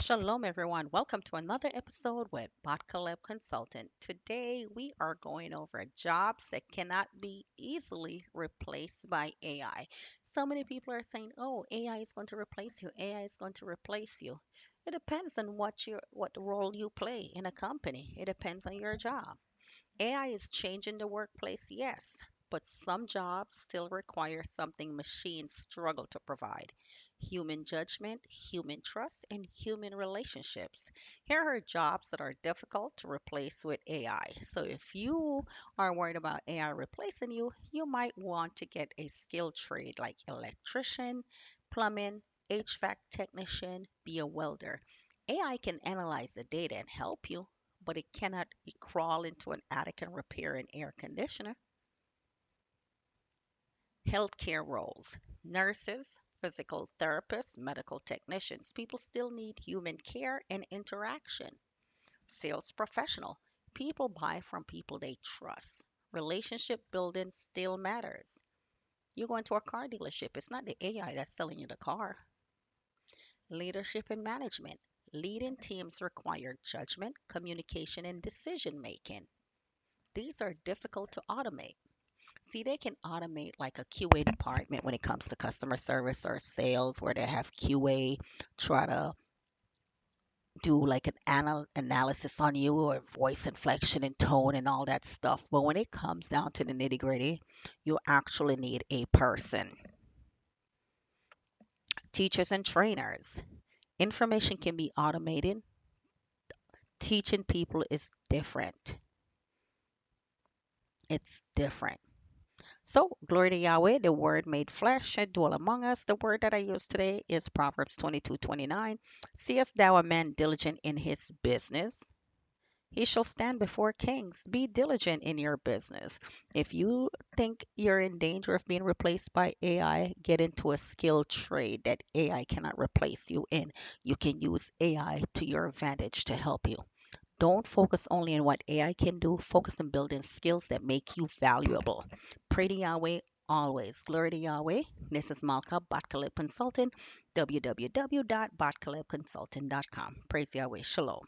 Shalom, everyone. Welcome to another episode with BahtKaleb Consultant. Today, we are going over jobs that cannot be easily replaced by AI. So many people are saying, "Oh, AI is going to replace you. AI is going to replace you." It depends on what role you play in a company. It depends on your job. AI is changing the workplace, yes, but some jobs still require something machines struggle to provide: human judgment, human trust, and human relationships. Here are jobs that are difficult to replace with AI. So if you are worried about AI replacing you, you might want to get a skilled trade like electrician, plumbing, HVAC technician, be a welder. AI can analyze the data and help you, but it cannot crawl into an attic and repair an air conditioner. Healthcare roles: nurses, physical therapists, medical technicians. People still need human care and interaction. Sales professional: people buy from people they trust. Relationship building still matters. You go into a car dealership, it's not the AI that's selling you the car. Leadership and management: leading teams require judgment, communication, and decision making. These are difficult to automate. See, they can automate like a QA department when it comes to customer service or sales, where they have QA try to do like an analysis on you or voice inflection and tone and all that stuff. But when it comes down to the nitty gritty, you actually need a person. Teachers and trainers. Information can be automated. Teaching people is different. It's different. So, glory to Yahweh, the word made flesh and dwell among us. The word that I use today is Proverbs 22:29. Seest thou a man diligent in his business? He shall stand before kings. Be diligent in your business. If you think you're in danger of being replaced by AI, get into a skilled trade that AI cannot replace you in. You can use AI to your advantage to help you. Don't focus only on what AI can do. Focus on building skills that make you valuable. Pray to Yahweh always. Glory to Yahweh. This is Malka BahtKaleb Consultant, www.bahtkalebconsultant.com. Praise Yahweh. Shalom.